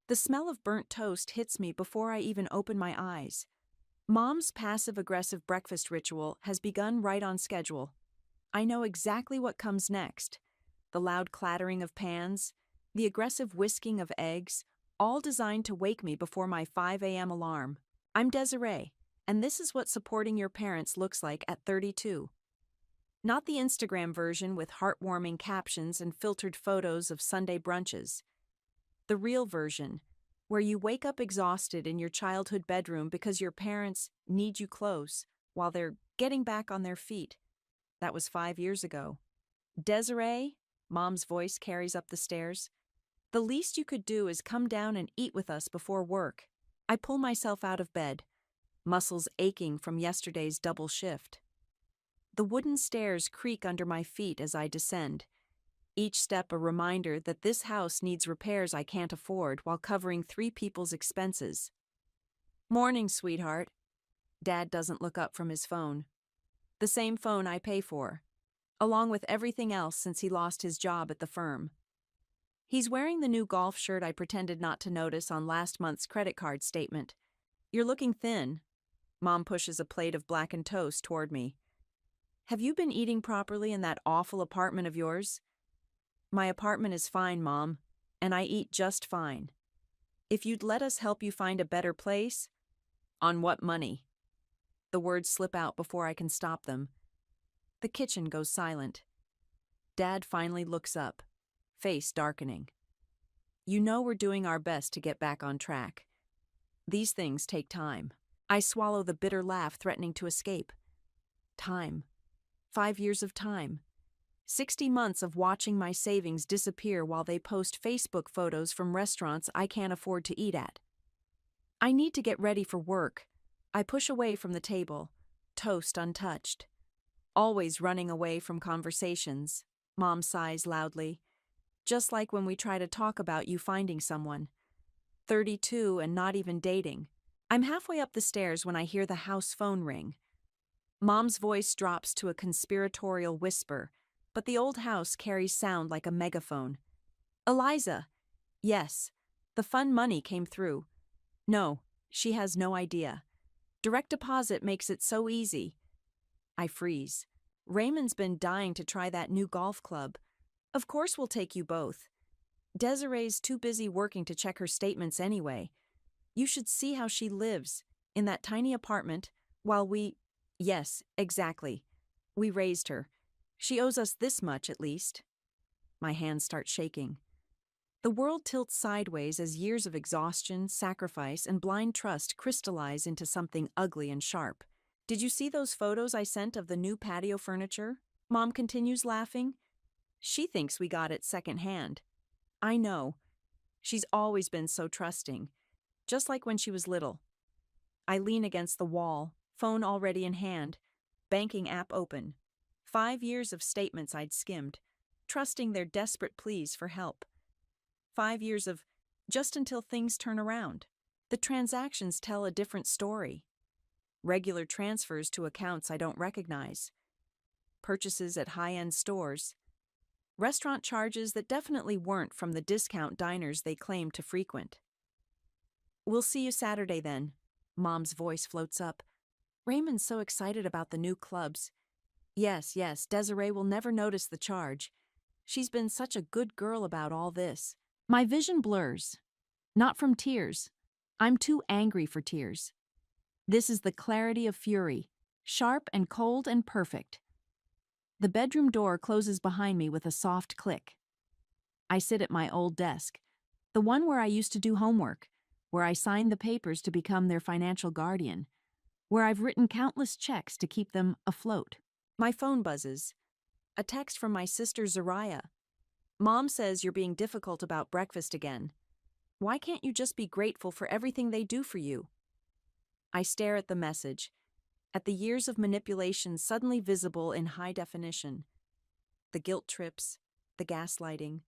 The smell of burnt toast hits me before I even open my eyes. Mom's passive-aggressive breakfast ritual has begun right on schedule. I know exactly what comes next. The loud clattering of pans, the aggressive whisking of eggs, all designed to wake me before my 5 a.m. alarm. I'm Desiree, and this is what supporting your parents looks like at 32. Not the Instagram version with heartwarming captions and filtered photos of Sunday brunches. The real version, where you wake up exhausted in your childhood bedroom because your parents need you close while they're getting back on their feet. That was 5 years ago. Desiree, Mom's voice carries up the stairs. The least you could do is come down and eat with us before work. I pull myself out of bed, muscles aching from yesterday's double shift. The wooden stairs creak under my feet as I descend, each step a reminder that this house needs repairs I can't afford while covering 3 people's expenses. Morning, sweetheart. Dad doesn't look up from his phone. The same phone I pay for, along with everything else since he lost his job at the firm. He's wearing the new golf shirt I pretended not to notice on last month's credit card statement. You're looking thin. Mom pushes a plate of blackened toast toward me. Have you been eating properly in that awful apartment of yours? My apartment is fine, Mom, and I eat just fine. If you'd let us help you find a better place? On what money? The words slip out before I can stop them. The kitchen goes silent. Dad finally looks up, face darkening. You know we're doing our best to get back on track. These things take time. I swallow the bitter laugh threatening to escape. Time. 5 years of time. 60 months of watching my savings disappear while they post Facebook photos from restaurants I can't afford to eat at. I need to get ready for work. I push away from the table, toast untouched. Always running away from conversations, Mom sighs loudly. Just like when we try to talk about you finding someone. 32 and not even dating. I'm halfway up the stairs when I hear the house phone ring. Mom's voice drops to a conspiratorial whisper, but the old house carries sound like a megaphone. Eliza. Yes, the fun money came through. No, she has no idea. Direct deposit makes it so easy. I freeze. Raymond's been dying to try that new golf club. Of course we'll take you both. Desiree's too busy working to check her statements anyway. You should see how she lives, in that tiny apartment, while we— Yes, exactly. We raised her. She owes us this much, at least. My hands start shaking. The world tilts sideways as years of exhaustion, sacrifice, and blind trust crystallize into something ugly and sharp. Did you see those photos I sent of the new patio furniture? Mom continues laughing. She thinks we got it secondhand. I know. She's always been so trusting, just like when she was little. I lean against the wall, phone already in hand, banking app open. 5 years of statements I'd skimmed, trusting their desperate pleas for help. 5 years of just until things turn around. The transactions tell a different story. Regular transfers to accounts I don't recognize. Purchases at high-end stores. Restaurant charges that definitely weren't from the discount diners they claim to frequent. We'll see you Saturday then. Mom's voice floats up. Raymond's so excited about the new clubs. Yes, Desiree will never notice the charge. She's been such a good girl about all this. My vision blurs. Not from tears. I'm too angry for tears. This is the clarity of fury, sharp and cold and perfect. The bedroom door closes behind me with a soft click. I sit at my old desk, the one where I used to do homework, where I signed the papers to become their financial guardian, where I've written countless checks to keep them afloat. My phone buzzes. A text from my sister Zariah. Mom says you're being difficult about breakfast again. Why can't you just be grateful for everything they do for you? I stare at the message, at the years of manipulation suddenly visible in high definition. The guilt trips, the gaslighting,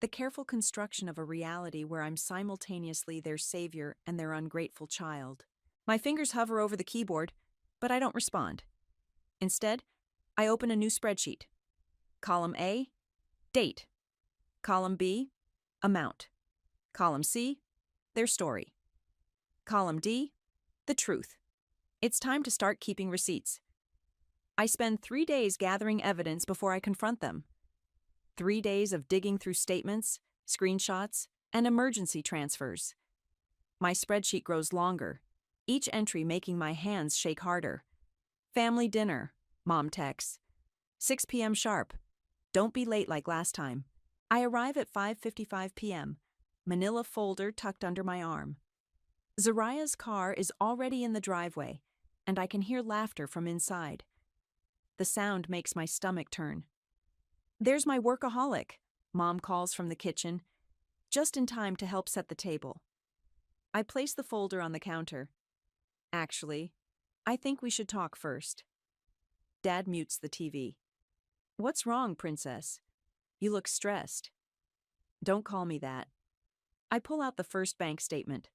the careful construction of a reality where I'm simultaneously their savior and their ungrateful child. My fingers hover over the keyboard, but I don't respond. Instead, I open a new spreadsheet. Column A, date. Column B, amount. Column C, their story. Column D, the truth. It's time to start keeping receipts. I spend 3 days gathering evidence before I confront them. 3 days of digging through statements, screenshots, and emergency transfers. My spreadsheet grows longer, each entry making my hands shake harder. Family dinner, Mom texts. 6 p.m. sharp. Don't be late like last time. I arrive at 5:55 p.m., manila folder tucked under my arm. Zariah's car is already in the driveway, and I can hear laughter from inside. The sound makes my stomach turn. There's my workaholic, Mom calls from the kitchen, just in time to help set the table. I place the folder on the counter. Actually, I think we should talk first. Dad mutes the TV. What's wrong, Princess? You look stressed. Don't call me that. I pull out the first bank statement.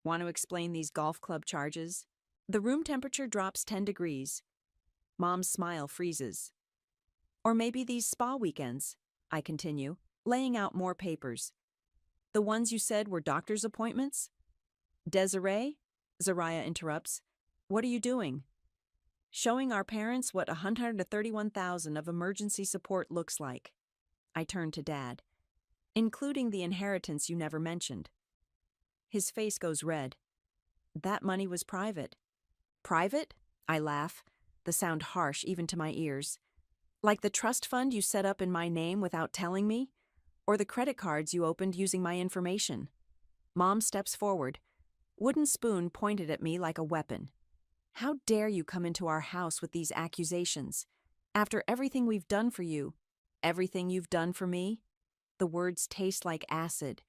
Want to explain these golf club charges? The room temperature drops 10 degrees. Mom's smile freezes. Or maybe these spa weekends, I continue, laying out more papers. The ones you said were doctor's appointments? Desiree? Zariah interrupts. What are you doing? Showing our parents what $131,000 of emergency support looks like. I turn to Dad. Including the inheritance you never mentioned. His face goes red. That money was private. Private? I laugh, the sound harsh even to my ears. Like the trust fund you set up in my name without telling me? Or the credit cards you opened using my information? Mom steps forward, wooden spoon pointed at me like a weapon. How dare you come into our house with these accusations? After everything we've done for you, everything you've done for me? The words taste like acid.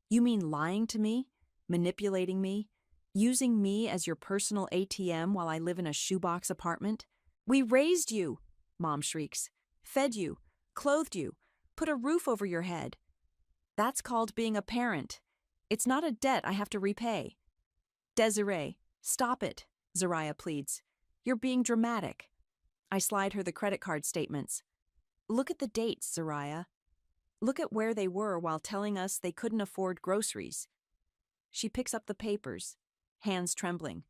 You mean lying to me? Manipulating me? Using me as your personal ATM while I live in a shoebox apartment? We raised you, Mom shrieks. Fed you, clothed you, put a roof over your head. That's called being a parent. It's not a debt I have to repay. Desiree, stop it, Zariah pleads. You're being dramatic. I slide her the credit card statements. Look at the dates, Zariah. Look at where they were while telling us they couldn't afford groceries. She picks up the papers, hands trembling.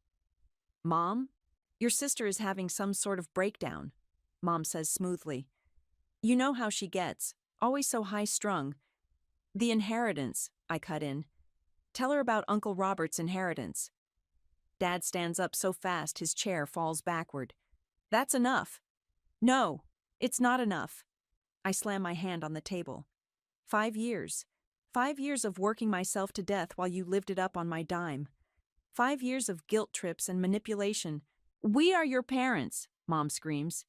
Mom, your sister is having some sort of breakdown, Mom says smoothly. You know how she gets, always so high-strung. The inheritance, I cut in. Tell her about Uncle Robert's inheritance. Dad stands up so fast his chair falls backward. That's enough. No, it's not enough. I slam my hand on the table. 5 years. 5 years of working myself to death while you lived it up on my dime. 5 years of guilt trips and manipulation. We are your parents, Mom screams.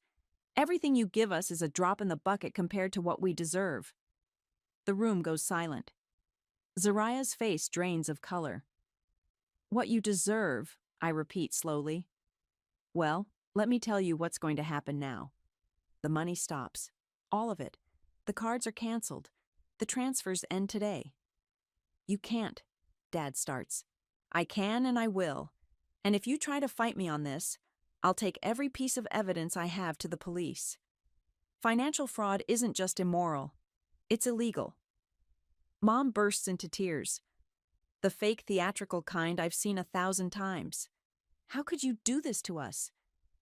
Everything you give us is a drop in the bucket compared to what we deserve. The room goes silent. Zariah's face drains of color. What you deserve, I repeat slowly. Well, let me tell you what's going to happen now. The money stops. All of it. The cards are canceled. The transfers end today. You can't, Dad starts. I can and I will. And if you try to fight me on this, I'll take every piece of evidence I have to the police. Financial fraud isn't just immoral. It's illegal. Mom bursts into tears. The fake theatrical kind I've seen 1,000 times. How could you do this to us?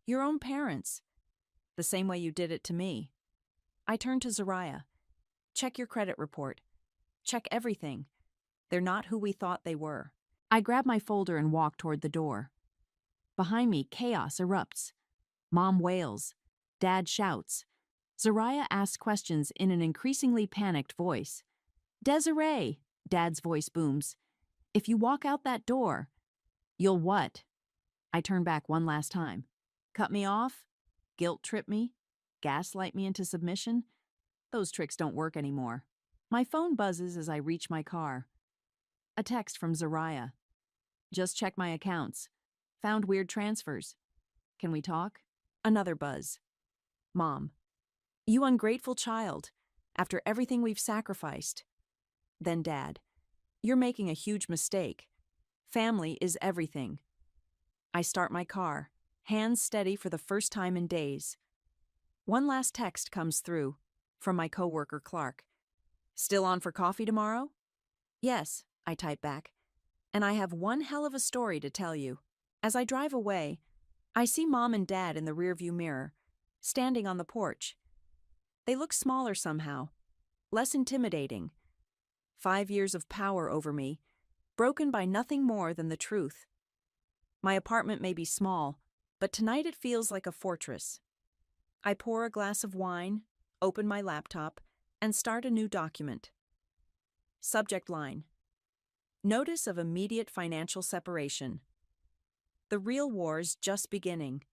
Your own parents. The same way you did it to me. I turn to Zariah. Check your credit report. Check everything. They're not who we thought they were. I grab my folder and walk toward the door. Behind me, chaos erupts. Mom wails. Dad shouts. Zariah asks questions in an increasingly panicked voice. Desiree, Dad's voice booms. If you walk out that door, you'll what? I turn back one last time. Cut me off? Guilt trip me? Gaslight me into submission? Those tricks don't work anymore. My phone buzzes as I reach my car. A text from Zariah. Just check my accounts. Found weird transfers. Can we talk? Another buzz. Mom. You ungrateful child. After everything we've sacrificed. Then Dad. You're making a huge mistake. Family is everything. I start my car, hands steady for the first time in days. One last text comes through, from my coworker Clark. Still on for coffee tomorrow? Yes, I type back. and I have one hell of a story to tell you. As I drive away, I see Mom and Dad in the rearview mirror, standing on the porch. They look smaller somehow, less intimidating. 5 years of power over me, broken by nothing more than the truth. My apartment may be small, but tonight it feels like a fortress. I pour a glass of wine, open my laptop, and start a new document. Subject line: Notice of immediate financial separation. The real war's just beginning.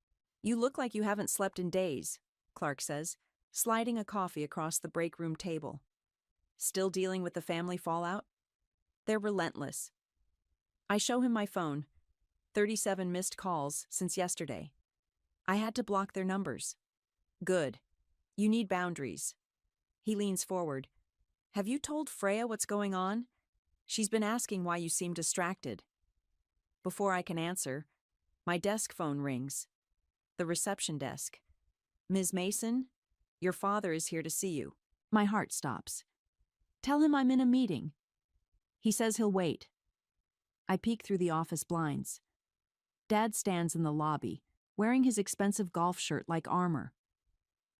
You look like you haven't slept in days, Clark says, sliding a coffee across the break room table. Still dealing with the family fallout? They're relentless. I show him my phone. 37 missed calls since yesterday. I had to block their numbers. Good. You need boundaries. He leans forward. Have you told Freya what's going on? She's been asking why you seem distracted. Before I can answer, my desk phone rings. The reception desk. Ms. Mason, your father is here to see you. My heart stops. Tell him I'm in a meeting. He says he'll wait. I peek through the office blinds. Dad stands in the lobby, wearing his expensive golf shirt like armor.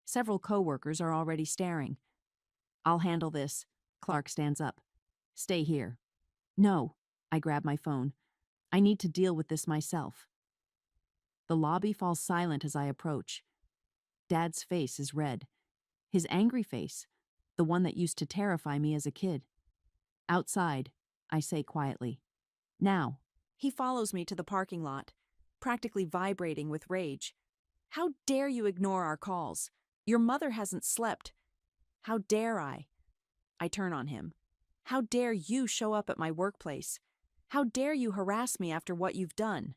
Several coworkers are already staring. I'll handle this. Clark stands up. Stay here. No, I grab my phone. I need to deal with this myself. The lobby falls silent as I approach. Dad's face is red. His angry face, the one that used to terrify me as a kid. Outside, I say quietly. Now. He follows me to the parking lot, practically vibrating with rage. How dare you ignore our calls? Your mother hasn't slept. How dare I? I turn on him. How dare you show up at my workplace? How dare you harass me after what you've done?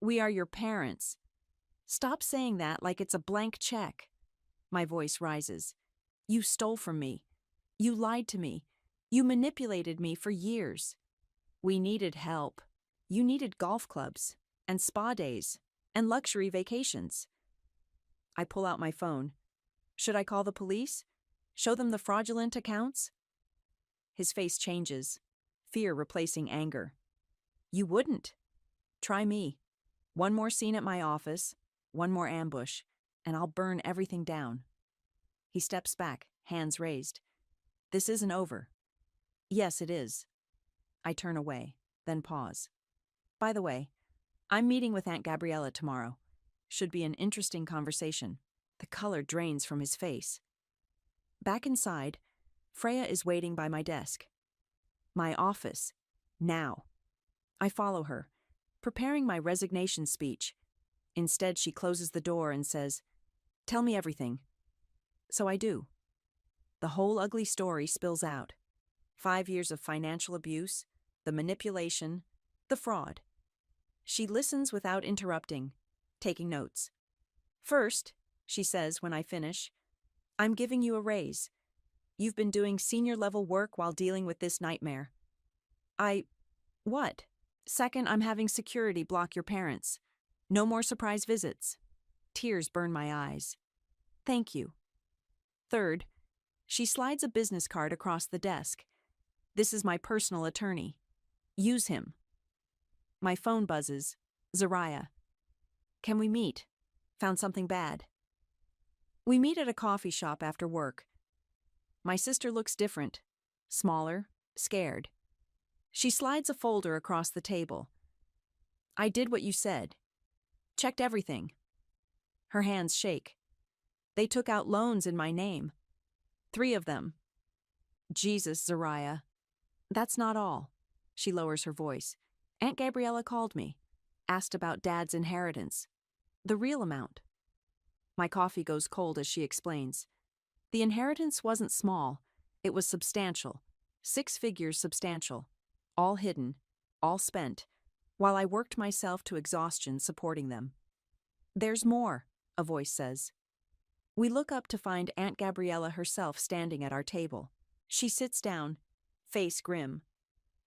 We are your parents. Stop saying that like it's a blank check. My voice rises. You stole from me. You lied to me. You manipulated me for years. We needed help. You needed golf clubs, and spa days, and luxury vacations. I pull out my phone. Should I call the police? Show them the fraudulent accounts? His face changes, fear replacing anger. You wouldn't. Try me. One more scene at my office, one more ambush, and I'll burn everything down. He steps back, hands raised. This isn't over. Yes, it is. I turn away, then pause. By the way, I'm meeting with Aunt Gabriella tomorrow. Should be an interesting conversation. The color drains from his face. Back inside, Freya is waiting by my desk. My office. Now. I follow her, preparing my resignation speech. Instead, she closes the door and says, "Tell me everything." So I do. The whole ugly story spills out. 5 years of financial abuse, the manipulation, the fraud. She listens without interrupting, taking notes. First, she says when I finish, I'm giving you a raise. You've been doing senior-level work while dealing with this nightmare. What? Second, I'm having security block your parents. No more surprise visits. Tears burn my eyes. Thank you. Third, she slides a business card across the desk. This is my personal attorney. Use him. My phone buzzes. Zariah. Can we meet? Found something bad. We meet at a coffee shop after work. My sister looks different. Smaller, scared. She slides a folder across the table. I did what you said. Checked everything. Her hands shake. They took out loans in my name. 3 of them. Jesus, Zariah. That's not all. She lowers her voice. Aunt Gabriella called me. Asked about Dad's inheritance. The real amount. My coffee goes cold as she explains. The inheritance wasn't small. It was substantial. 6 figures substantial. All hidden. All spent. While I worked myself to exhaustion supporting them. There's more, a voice says. We look up to find Aunt Gabriella herself standing at our table. She sits down, face grim.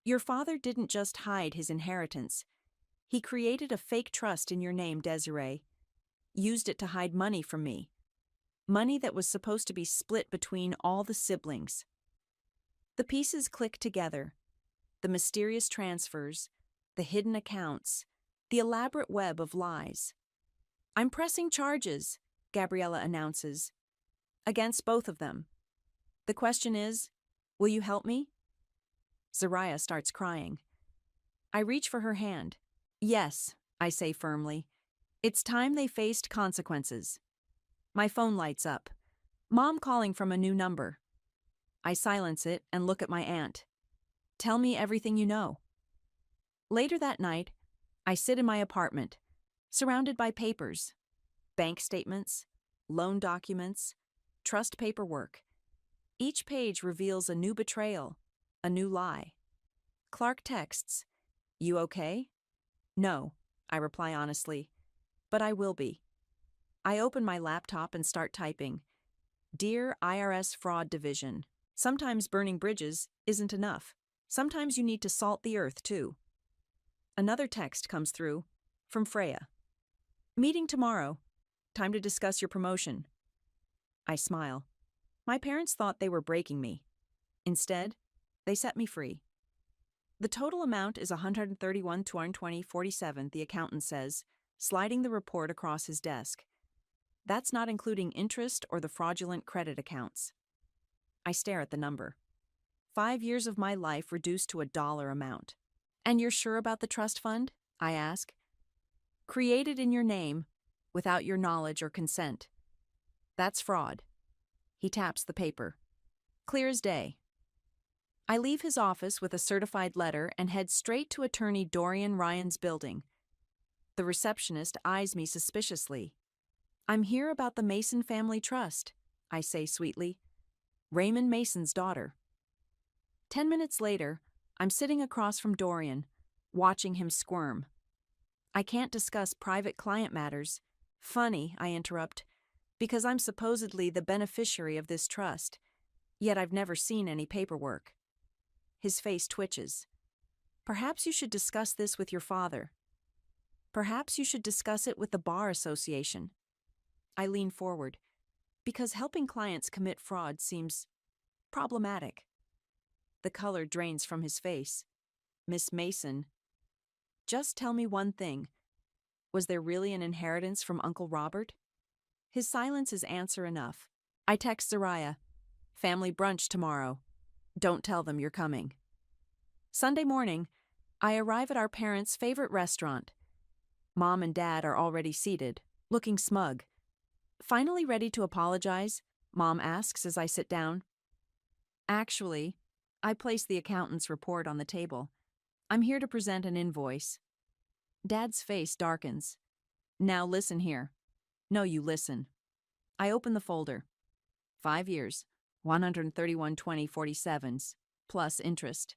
Your father didn't just hide his inheritance. He created a fake trust in your name, Desiree. Used it to hide money from me. Money that was supposed to be split between all the siblings. The pieces click together. the mysterious transfers, the hidden accounts, the elaborate web of lies. I'm pressing charges, Gabriella announces, against both of them. The question is, will you help me? Zariah starts crying. I reach for her hand. Yes, I say firmly. It's time they faced consequences. My phone lights up. Mom calling from a new number. I silence it and look at my aunt. Tell me everything you know. Later that night, I sit in my apartment, surrounded by papers, bank statements, loan documents, trust paperwork. Each page reveals a new betrayal, a new lie. Clark texts, "You okay?" "No," I reply honestly, "but I will be." I open my laptop and start typing. Dear IRS Fraud Division, sometimes burning bridges isn't enough. Sometimes you need to salt the earth, too. Another text comes through, from Freya. Meeting tomorrow. Time to discuss your promotion. I smile. My parents thought they were breaking me. Instead, they set me free. The total amount is $131,220.47, the accountant says, sliding the report across his desk. That's not including interest or the fraudulent credit accounts. I stare at the number. 5 years of my life reduced to a dollar amount. And you're sure about the trust fund? I ask. Created in your name, without your knowledge or consent. That's fraud. He taps the paper. Clear as day. I leave his office with a certified letter and head straight to attorney Dorian Ryan's building. The receptionist eyes me suspiciously. I'm here about the Mason family trust, I say sweetly. Raymond Mason's daughter. 10 minutes later, I'm sitting across from Dorian, watching him squirm. I can't discuss private client matters. Funny, I interrupt, because I'm supposedly the beneficiary of this trust, yet I've never seen any paperwork. His face twitches. Perhaps you should discuss this with your father. Perhaps you should discuss it with the Bar Association. I lean forward, because helping clients commit fraud seems problematic. The color drains from his face. Miss Mason, just tell me one thing. Was there really an inheritance from Uncle Robert? His silence is answer enough. I text Zariah. Family brunch tomorrow. Don't tell them you're coming. Sunday morning, I arrive at our parents' favorite restaurant. Mom and Dad are already seated, looking smug. Finally ready to apologize, Mom asks as I sit down. Actually, I place the accountant's report on the table. I'm here to present an invoice. Dad's face darkens. Now listen here. No, you listen. I open the folder. 5 years, 131,2047 plus interest.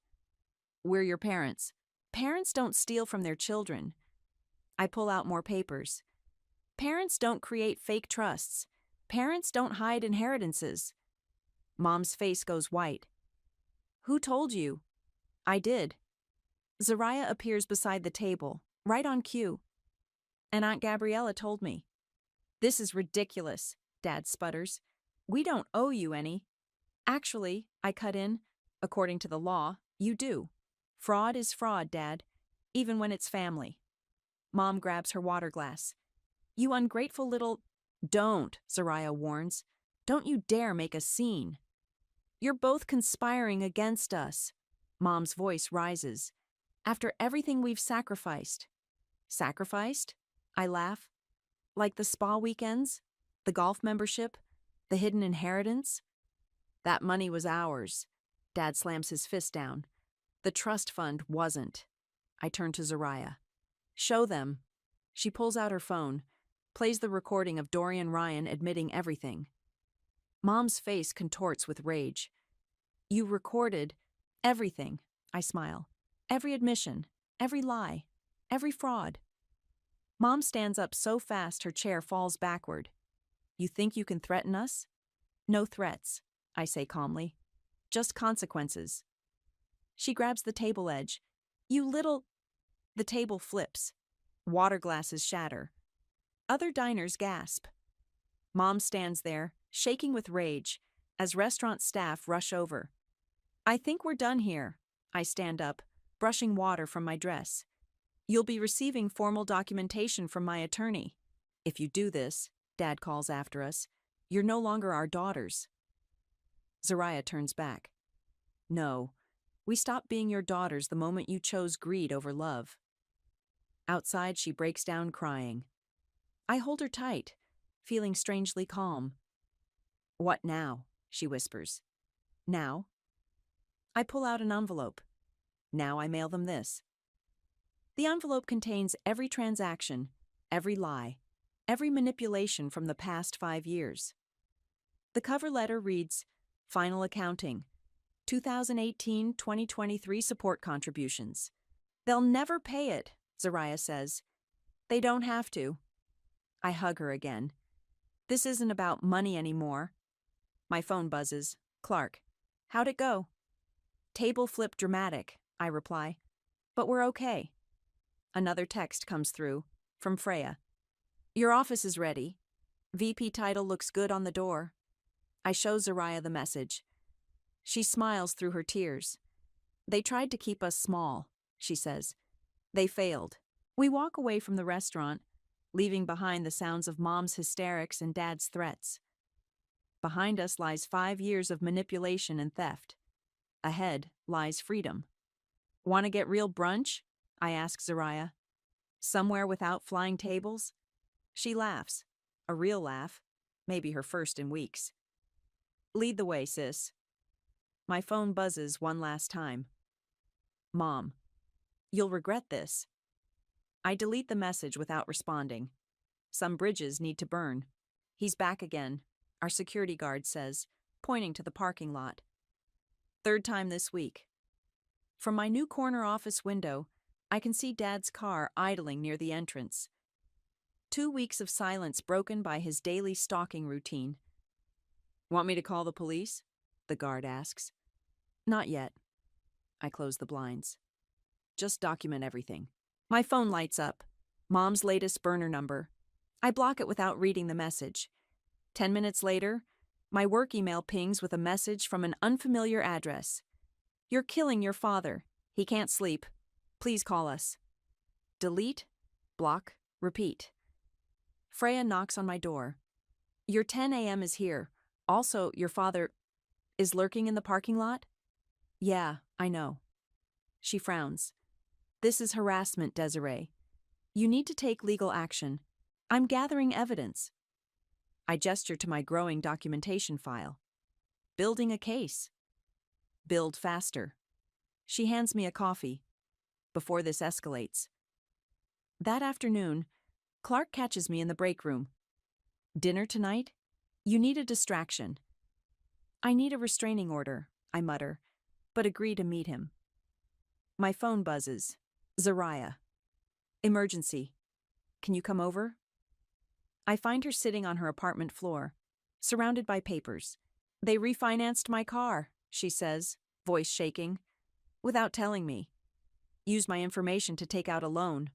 We're your parents. Parents don't steal from their children. I pull out more papers. Parents don't create fake trusts. Parents don't hide inheritances. Mom's face goes white. Who told you? I did. Zariah appears beside the table, right on cue. And Aunt Gabriella told me. This is ridiculous, Dad sputters. We don't owe you any. Actually, I cut in, according to the law, you do. Fraud is fraud, Dad, even when it's family. Mom grabs her water glass. You ungrateful little... Don't, Zariah warns. Don't you dare make a scene. You're both conspiring against us. Mom's voice rises. After everything we've sacrificed. Sacrificed? I laugh. Like the spa weekends? The golf membership? The hidden inheritance? That money was ours. Dad slams his fist down. The trust fund wasn't. I turn to Zariah. Show them. She pulls out her phone, plays the recording of Dorian Ryan admitting everything. Mom's face contorts with rage. You recorded everything, I smile. Every admission, every lie, every fraud. Mom stands up so fast her chair falls backward. You think you can threaten us? No threats, I say calmly. Just consequences. She grabs the table edge. You little... The table flips. Water glasses shatter. Other diners gasp. Mom stands there, shaking with rage, as restaurant staff rush over. I think we're done here. I stand up. brushing water from my dress. You'll be receiving formal documentation from my attorney. If you do this, Dad calls after us, you're no longer our daughters. Zariah turns back. No, we stopped being your daughters the moment you chose greed over love. Outside, she breaks down crying. I hold her tight, feeling strangely calm. What now? She whispers. Now? I pull out an envelope. Now I mail them this. The envelope contains every transaction, every lie, every manipulation from the past 5 years. The cover letter reads, Final Accounting, 2018-2023 support contributions. They'll never pay it, Zariah says. They don't have to. I hug her again. This isn't about money anymore. My phone buzzes. Clark. How'd it go? Table flip dramatic, I reply. But we're okay. Another text comes through, from Freya. Your office is ready. VP title looks good on the door. I show Zariah the message. She smiles through her tears. They tried to keep us small, she says. They failed. We walk away from the restaurant, leaving behind the sounds of Mom's hysterics and Dad's threats. Behind us lies 5 years of manipulation and theft. Ahead lies freedom. Want to get real brunch? I ask Zariah. Somewhere without flying tables? She laughs. A real laugh. Maybe her first in weeks. Lead the way, sis. My phone buzzes one last time. Mom, you'll regret this. I delete the message without responding. Some bridges need to burn. He's back again, our security guard says, pointing to the parking lot. 3rd time this week. From my new corner office window, I can see Dad's car idling near the entrance. 2 weeks of silence broken by his daily stalking routine. Want me to call the police? The guard asks. Not yet. I close the blinds. Just document everything. My phone lights up. Mom's latest burner number. I block it without reading the message. 10 minutes later, my work email pings with a message from an unfamiliar address. You're killing your father. He can't sleep. Please call us. Delete, block, repeat. Freya knocks on my door. Your 10 a.m. is here. Also, your father is lurking in the parking lot? Yeah, I know. She frowns. This is harassment, Desiree. You need to take legal action. I'm gathering evidence. I gesture to my growing documentation file. Building a case. Build faster. She hands me a coffee. Before this escalates. That afternoon, Clark catches me in the break room. Dinner tonight? You need a distraction. I need a restraining order, I mutter, but agree to meet him. My phone buzzes. Zariah. Emergency. Can you come over? I find her sitting on her apartment floor, surrounded by papers. They refinanced my car, she says, voice shaking, without telling me. Use my information to take out a loan.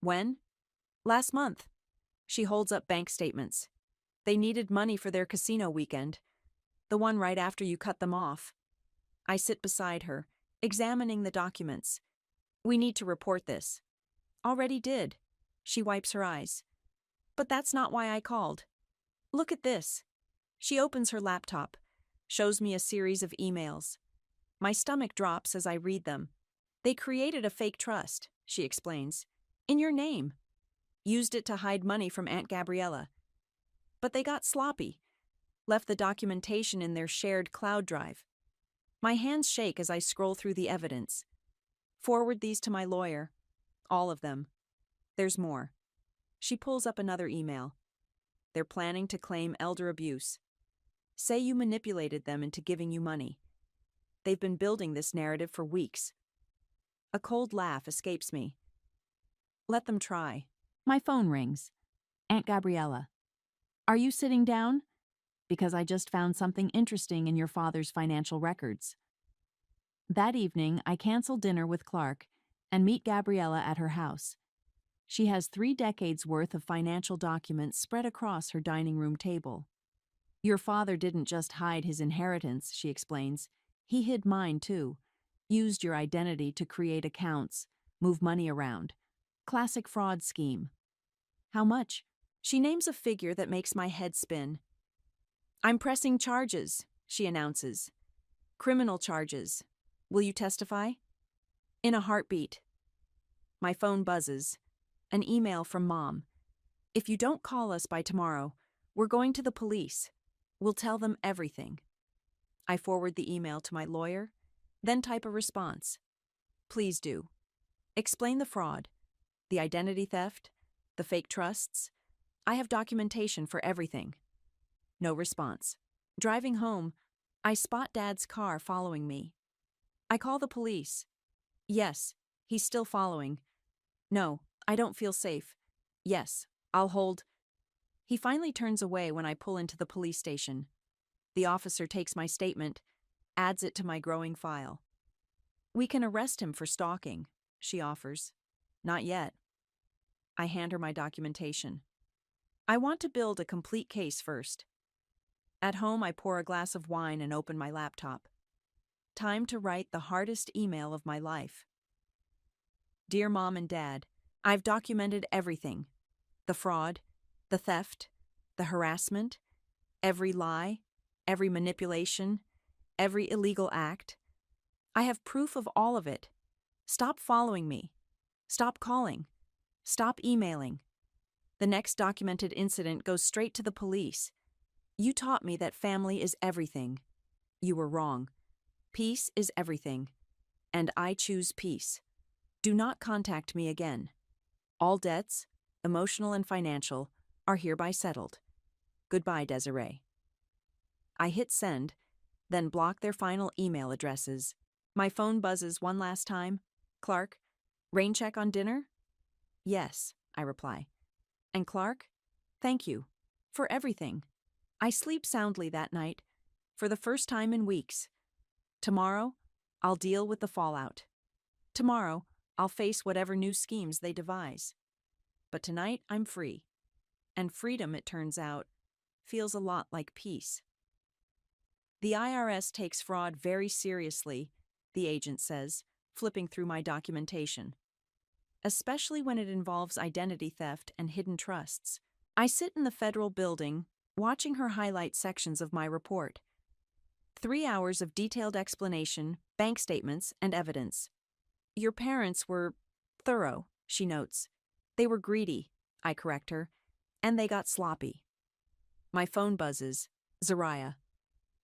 When? Last month. She holds up bank statements. They needed money for their casino weekend, the one right after you cut them off. I sit beside her, examining the documents. We need to report this. Already did. She wipes her eyes. But that's not why I called. Look at this. She opens her laptop, shows me a series of emails. My stomach drops as I read them. They created a fake trust, she explains, in your name. Used it to hide money from Aunt Gabriella. But they got sloppy, left the documentation in their shared cloud drive. My hands shake as I scroll through the evidence. Forward these to my lawyer. All of them. There's more. She pulls up another email. They're planning to claim elder abuse. Say you manipulated them into giving you money. They've been building this narrative for weeks. A cold laugh escapes me. Let them try. My phone rings. Aunt Gabriella. Are you sitting down? Because I just found something interesting in your father's financial records. That evening, I cancel dinner with Clark and meet Gabriella at her house. She has 3 decades worth of financial documents spread across her dining room table. Your father didn't just hide his inheritance, she explains. He hid mine, too. Used your identity to create accounts, move money around. Classic fraud scheme. How much? She names a figure that makes my head spin. I'm pressing charges, she announces. Criminal charges. Will you testify? In a heartbeat. My phone buzzes. An email from Mom. If you don't call us by tomorrow, we're going to the police. We'll tell them everything. I forward the email to my lawyer, then type a response. Please do. Explain the fraud, the identity theft, the fake trusts. I have documentation for everything. No response. Driving home, I spot Dad's car following me. I call the police. Yes, he's still following. No, I don't feel safe. Yes, I'll hold. He finally turns away when I pull into the police station. The officer takes my statement, adds it to my growing file. We can arrest him for stalking, she offers. Not yet. I hand her my documentation. I want to build a complete case first. At home, I pour a glass of wine and open my laptop. Time to write the hardest email of my life. Dear Mom and Dad, I've documented everything. The fraud, the theft, the harassment, every lie, every manipulation, every illegal act. I have proof of all of it. Stop following me. Stop calling. Stop emailing. The next documented incident goes straight to the police. You taught me that family is everything. You were wrong. Peace is everything. And I choose peace. Do not contact me again. All debts, emotional and financial, are hereby settled. Goodbye, Desiree. I hit send, then block their final email addresses. My phone buzzes one last time. Clark, rain check on dinner? Yes, I reply. And Clark, thank you for everything. I sleep soundly that night, for the first time in weeks. Tomorrow, I'll deal with the fallout. Tomorrow, I'll face whatever new schemes they devise. But tonight, I'm free. And freedom, it turns out, feels a lot like peace. The IRS takes fraud very seriously, the agent says, flipping through my documentation. Especially when it involves identity theft and hidden trusts. I sit in the federal building, watching her highlight sections of my report. 3 hours of detailed explanation, bank statements, and evidence. Your parents were thorough, she notes. They were greedy, I correct her, and they got sloppy. My phone buzzes. Zariah.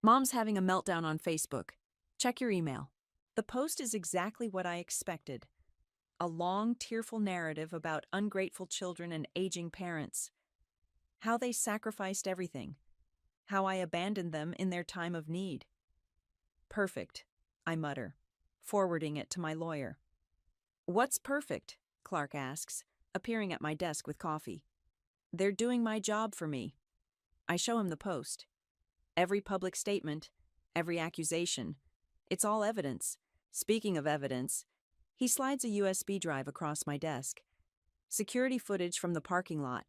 Mom's having a meltdown on Facebook. Check your email. The post is exactly what I expected. A long, tearful narrative about ungrateful children and aging parents. How they sacrificed everything. How I abandoned them in their time of need. Perfect, I mutter, forwarding it to my lawyer. What's perfect? Clark asks, appearing at my desk with coffee. They're doing my job for me. I show him the post. Every public statement, every accusation. It's all evidence. Speaking of evidence, he slides a USB drive across my desk. Security footage from the parking lot.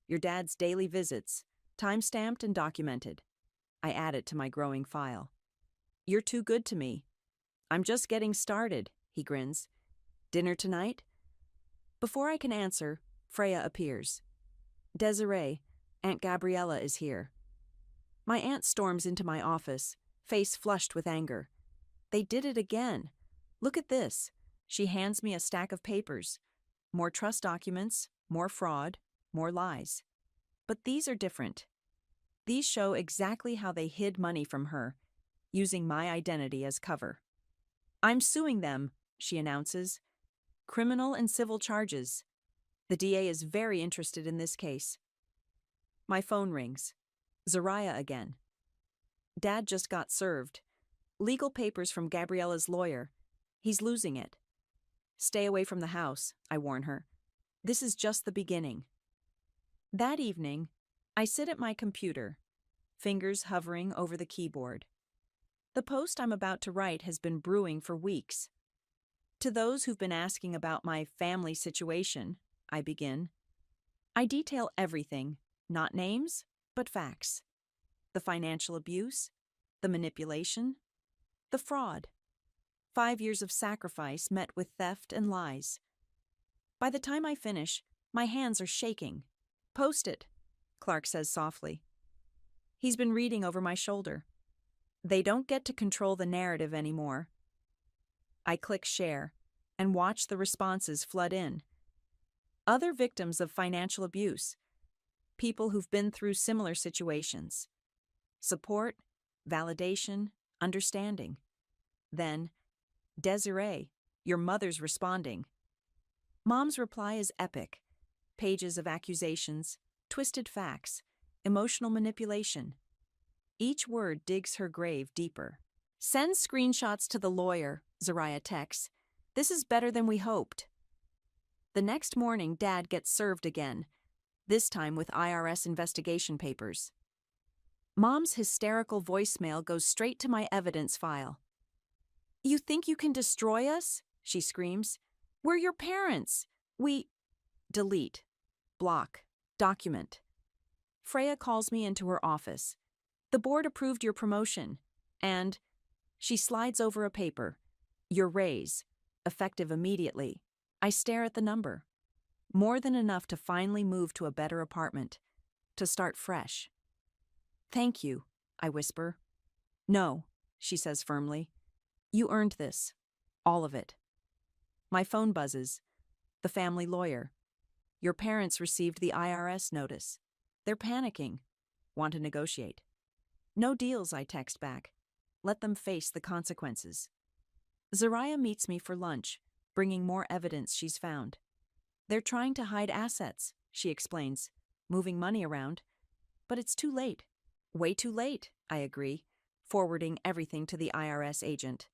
Your dad's daily visits, time-stamped and documented. I add it to my growing file. You're too good to me. I'm just getting started, he grins. Dinner tonight? Before I can answer, Freya appears. Desiree, Aunt Gabriella is here. My aunt storms into my office, face flushed with anger. They did it again. Look at this. She hands me a stack of papers. More trust documents, more fraud, more lies. But these are different. These show exactly how they hid money from her, using my identity as cover. I'm suing them, she announces. Criminal and civil charges. The DA is very interested in this case. My phone rings. Zariah again. Dad just got served. Legal papers from Gabriella's lawyer. He's losing it. Stay away from the house, I warn her. This is just the beginning. That evening, I sit at my computer, fingers hovering over the keyboard. The post I'm about to write has been brewing for weeks. To those who've been asking about my family situation, I begin. I detail everything, not names, but facts. The financial abuse, the manipulation, the fraud. 5 years of sacrifice met with theft and lies. By the time I finish, my hands are shaking. "Post it," Clark says softly. He's been reading over my shoulder. They don't get to control the narrative anymore. I click share and watch the responses flood in. Other victims of financial abuse, people who've been through similar situations. Support, validation, understanding. Then, "Desiree, your mother's responding." Mom's reply is epic. Pages of accusations, twisted facts, emotional manipulation. Each word digs her grave deeper. "Send screenshots to the lawyer," Zariah texts. "This is better than we hoped." The next morning, Dad gets served again, this time with IRS investigation papers. Mom's hysterical voicemail goes straight to my evidence file. "You think you can destroy us?" she screams. "We're your parents. We—" Delete. Block. Document. Freya calls me into her office. "The board approved your promotion." And she slides over a paper. "Your raise. Effective immediately." I stare at the number. More than enough to finally move to a better apartment. To start fresh. "Thank you," I whisper. "No," she says firmly. "You earned this. All of it." My phone buzzes. The family lawyer. "Your parents received the IRS notice. They're panicking. Want to negotiate." "No deals," I text back. "Let them face the consequences." Zariah meets me for lunch, bringing more evidence she's found. "They're trying to hide assets," she explains, "moving money around. But it's too late." "Way too late," I agree, forwarding everything to the IRS agent.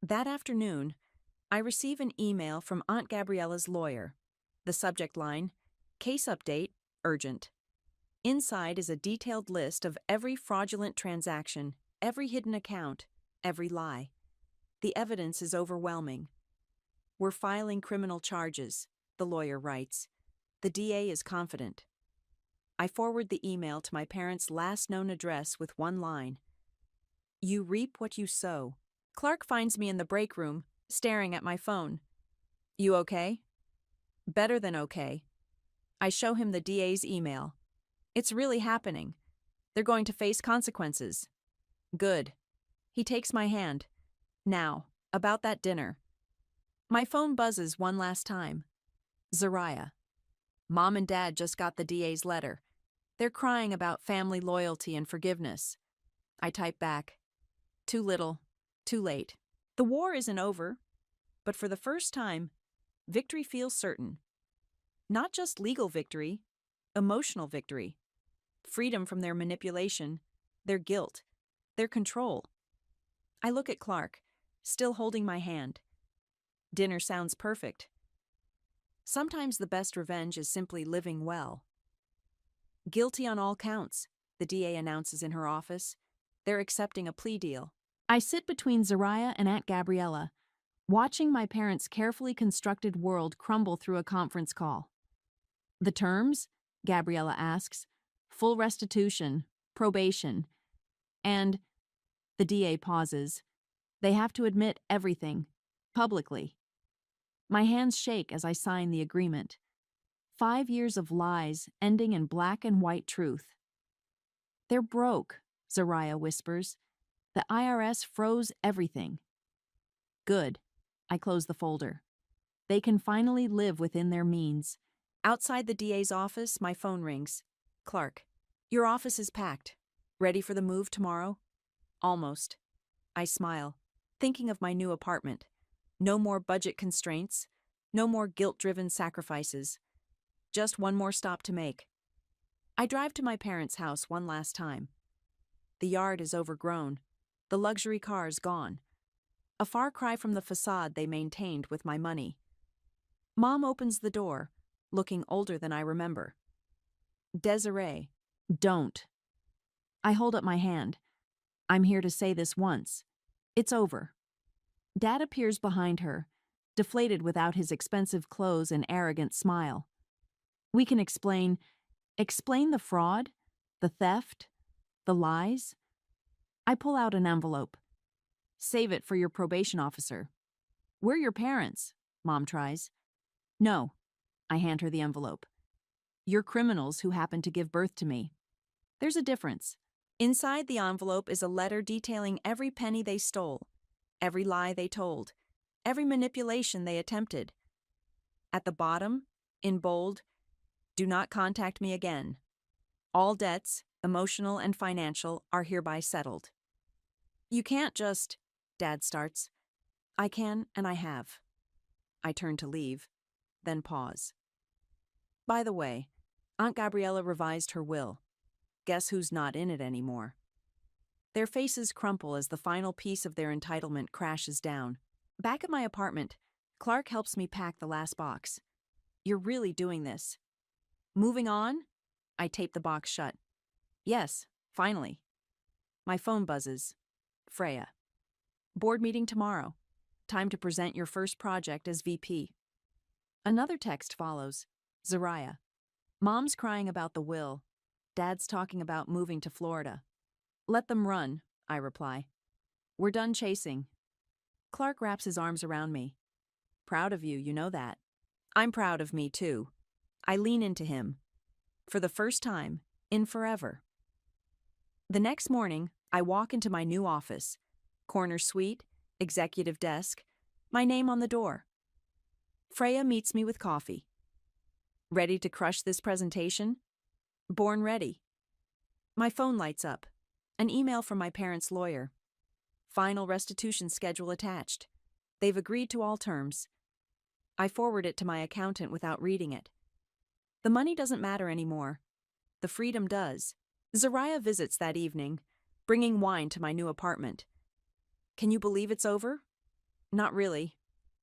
That afternoon, I receive an email from Aunt Gabriella's lawyer. The subject line, "Case update, urgent." Inside is a detailed list of every fraudulent transaction, every hidden account, every lie. The evidence is overwhelming. "We're filing criminal charges," the lawyer writes. The DA is confident. I forward the email to my parents' last known address with one line. "You reap what you sow." Clark finds me in the break room, staring at my phone. "You okay?" "Better than okay." I show him the DA's email. "It's really happening. They're going to face consequences." "Good." He takes my hand. "Now, about that dinner." My phone buzzes one last time. Zariah. "Mom and Dad just got the DA's letter. They're crying about family loyalty and forgiveness." I type back. "Too little, too late." The war isn't over, but for the first time, victory feels certain. Not just legal victory, emotional victory. Freedom from their manipulation, their guilt, their control. I look at Clark, still holding my hand. Dinner sounds perfect. Sometimes the best revenge is simply living well. "Guilty on all counts," the DA announces in her office. They're accepting a plea deal. I sit between Zariah and Aunt Gabriella, watching my parents' carefully constructed world crumble through a conference call. "The terms?" Gabriella asks. "Full restitution, probation, and—" The DA pauses. "They have to admit everything, publicly." My hands shake as I sign the agreement. 5 years of lies ending in black and white truth. "They're broke," Zariah whispers. "The IRS froze everything." Good. I close the folder. They can finally live within their means. Outside the DA's office, my phone rings. "Clark, your office is packed. Ready for the move tomorrow?" "Almost." I smile, thinking of my new apartment. No more budget constraints, no more guilt-driven sacrifices. Just one more stop to make. I drive to my parents' house one last time. The yard is overgrown, the luxury cars gone. A far cry from the facade they maintained with my money. Mom opens the door, looking older than I remember. "Desiree, don't." I hold up my hand. "I'm here to say this once. It's over." Dad appears behind her, deflated without his expensive clothes and arrogant smile. "We can explain the fraud, the theft, the lies." I pull out an envelope. Save it for your probation officer. We're your parents, Mom tries. No. I hand her the envelope. You're criminals who happen to give birth to me. There's a difference. Inside the envelope is a letter detailing every penny they stole, every lie they told, every manipulation they attempted. At the bottom, in bold, do not contact me again. All debts, emotional and financial, are hereby settled. You can't just, Dad starts. I can and I have. I turn to leave, then pause. By the way, Aunt Gabriella revised her will. Guess who's not in it anymore? Their faces crumple as the final piece of their entitlement crashes down. Back at my apartment, Clark helps me pack the last box. You're really doing this. Moving on? I tape the box shut. Yes, finally. My phone buzzes. Freya. Board meeting tomorrow. Time to present your first project as VP. Another text follows. Zariah. Mom's crying about the will. Dad's talking about moving to Florida. Let them run, I reply. We're done chasing. Clark wraps his arms around me. Proud of you, you know that. I'm proud of me, too. I lean into him. For the first time, in forever. The next morning, I walk into my new office. Corner suite, executive desk, my name on the door. Freya meets me with coffee. Ready to crush this presentation? Born ready. My phone lights up. An email from my parents' lawyer. Final restitution schedule attached. They've agreed to all terms. I forward it to my accountant without reading it. The money doesn't matter anymore. The freedom does. Zariah visits that evening, bringing wine to my new apartment. Can you believe it's over? Not really.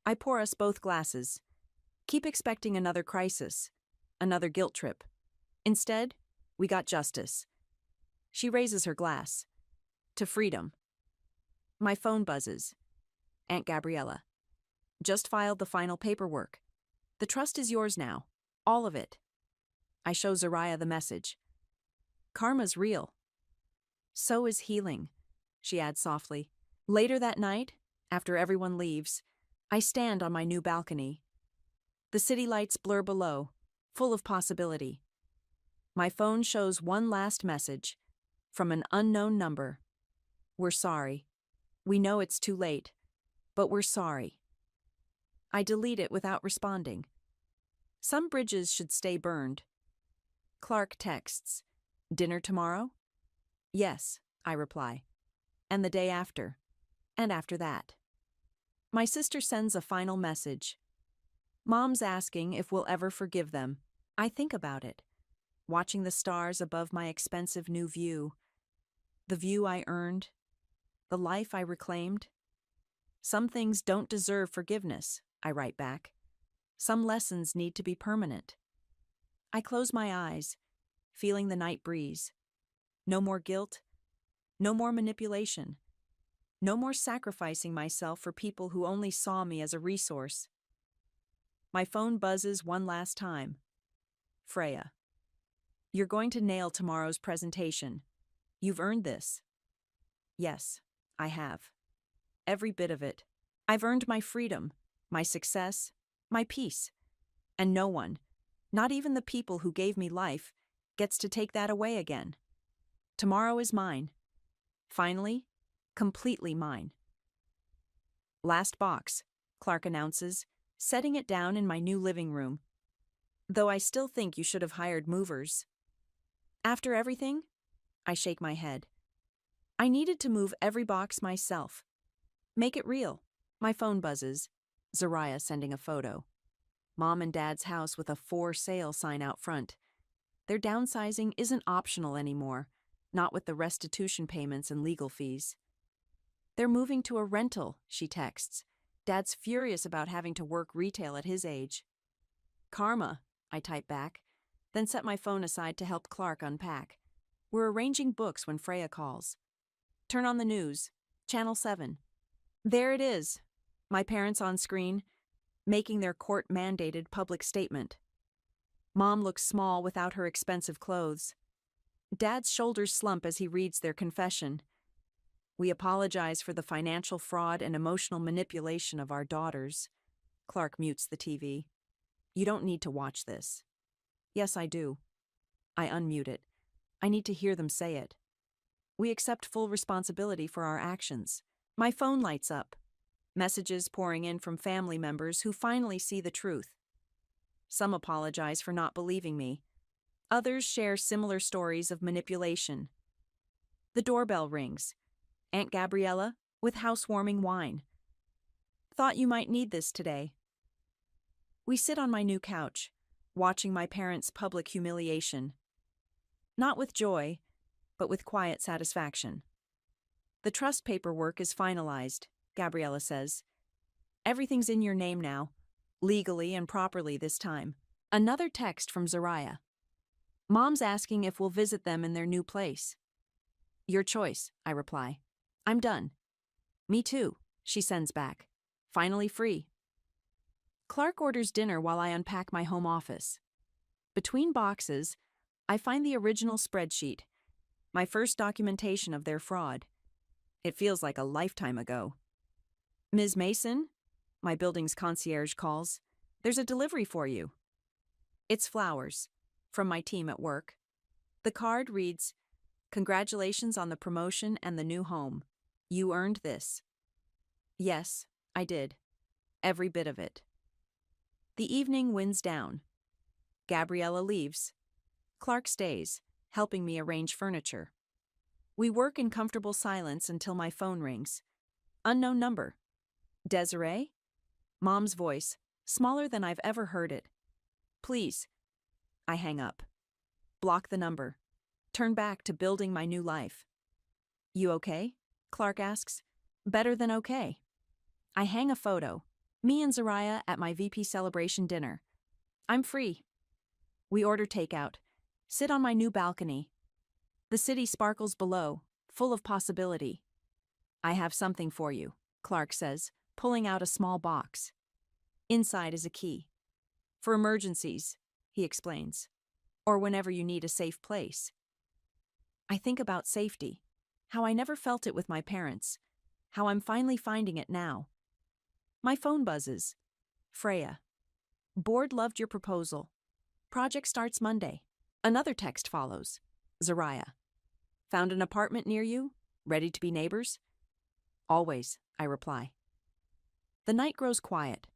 I pour us both glasses. Keep expecting another crisis, another guilt trip. Instead, we got justice. She raises her glass. To freedom. My phone buzzes. Aunt Gabriella. Just filed the final paperwork. The trust is yours now. All of it. I show Zariah the message. Karma's real. So is healing, she adds softly. Later that night, after everyone leaves, I stand on my new balcony. The city lights blur below, full of possibility. My phone shows one last message, from an unknown number. We're sorry. We know it's too late, but we're sorry. I delete it without responding. Some bridges should stay burned. Clark texts, dinner tomorrow? Yes, I reply. And the day after. And after that. My sister sends a final message. Mom's asking if we'll ever forgive them. I think about it, watching the stars above my expensive new view. The view I earned. The life I reclaimed. Some things don't deserve forgiveness, I write back. Some lessons need to be permanent. I close my eyes, feeling the night breeze. No more guilt. No more manipulation. No more sacrificing myself for people who only saw me as a resource. My phone buzzes one last time. Freya. You're going to nail tomorrow's presentation. You've earned this. Yes, I have. Every bit of it. I've earned my freedom, my success, my peace. And no one, not even the people who gave me life, gets to take that away again. Tomorrow is mine. Finally, completely mine. Last box, Clark announces, setting it down in my new living room. Though I still think you should have hired movers. After everything, I shake my head. I needed to move every box myself. Make it real. My phone buzzes. Zariah sending a photo. Mom and Dad's house with a for sale sign out front. Their downsizing isn't optional anymore, not with the restitution payments and legal fees. They're moving to a rental, she texts. Dad's furious about having to work retail at his age. Karma, I type back, then set my phone aside to help Clark unpack. We're arranging books when Freya calls. Turn on the news. Channel 7. There it is. My parents on screen, making their court-mandated public statement. Mom looks small without her expensive clothes. Dad's shoulders slump as he reads their confession. We apologize for the financial fraud and emotional manipulation of our daughters. Clark mutes the TV. You don't need to watch this. Yes, I do. I unmute it. I need to hear them say it. We accept full responsibility for our actions. My phone lights up. Messages pouring in from family members who finally see the truth. Some apologize for not believing me. Others share similar stories of manipulation. The doorbell rings. Aunt Gabriella, with housewarming wine. Thought you might need this today. We sit on my new couch, watching my parents' public humiliation. Not with joy, but with quiet satisfaction. The trust paperwork is finalized, Gabriella says. Everything's in your name now, legally and properly this time. Another text from Zariah. Mom's asking if we'll visit them in their new place. Your choice, I reply. I'm done. Me too, she sends back. Finally free. Clark orders dinner while I unpack my home office. Between boxes, I find the original spreadsheet, my first documentation of their fraud. It feels like a lifetime ago. Ms. Mason, my building's concierge calls, there's a delivery for you. It's flowers, from my team at work. The card reads, Congratulations on the promotion and the new home. You earned this. Yes, I did. Every bit of it. The evening winds down. Gabriella leaves. Clark stays, helping me arrange furniture. We work in comfortable silence until my phone rings. Unknown number. Desiree? Mom's voice, smaller than I've ever heard it. Please. I hang up. Block the number. Turn back to building my new life. You okay? Clark asks. Better than okay. I hang a photo. Me and Zariah at my VP celebration dinner. I'm free. We order takeout. Sit on my new balcony. The city sparkles below, full of possibility. I have something for you, Clark says, pulling out a small box. Inside is a key. For emergencies, he explains. Or whenever you need a safe place. I think about safety, how I never felt it with my parents, how I'm finally finding it now. My phone buzzes. Freya. Board loved your proposal. Project starts Monday. Another text follows. Zariah. Found an apartment near you? Ready to be neighbors? Always, I reply. The night grows quiet.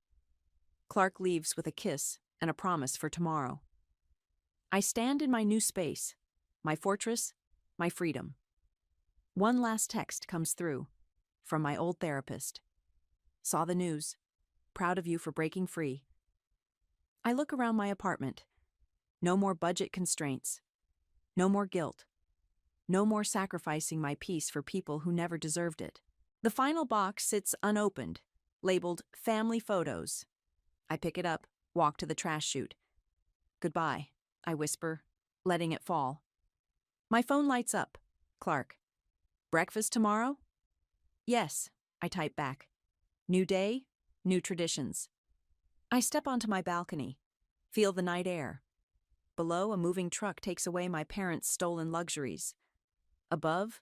Clark leaves with a kiss and a promise for tomorrow. I stand in my new space, my fortress, my freedom. One last text comes through, from my old therapist. Saw the news. Proud of you for breaking free. I look around my apartment. No more budget constraints. No more guilt. No more sacrificing my peace for people who never deserved it. The final box sits unopened, labeled Family Photos. I pick it up, walk to the trash chute. Goodbye, I whisper, letting it fall. My phone lights up. Clark. Breakfast tomorrow? Yes, I type back. New day, new traditions. I step onto my balcony, feel the night air. Below, a moving truck takes away my parents' stolen luxuries. Above,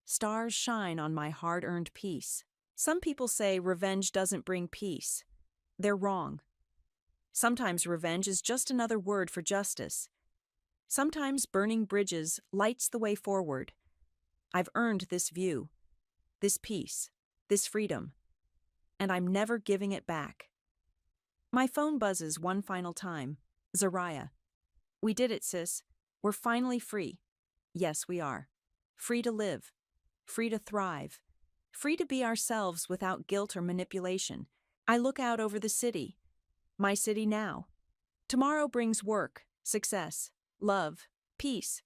stars shine on my hard-earned peace. Some people say revenge doesn't bring peace. They're wrong. Sometimes revenge is just another word for justice. Sometimes burning bridges lights the way forward. I've earned this view, this peace, this freedom, and I'm never giving it back. My phone buzzes one final time. Zariah. We did it, sis. We're finally free. Yes, we are. Free to live. Free to thrive. Free to be ourselves without guilt or manipulation. I look out over the city. My city now. Tomorrow brings work, success, love, peace.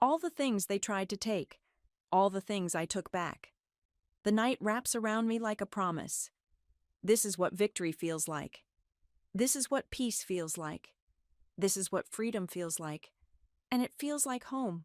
All the things they tried to take. All the things I took back. The night wraps around me like a promise. This is what victory feels like. This is what peace feels like. This is what freedom feels like. And it feels like home.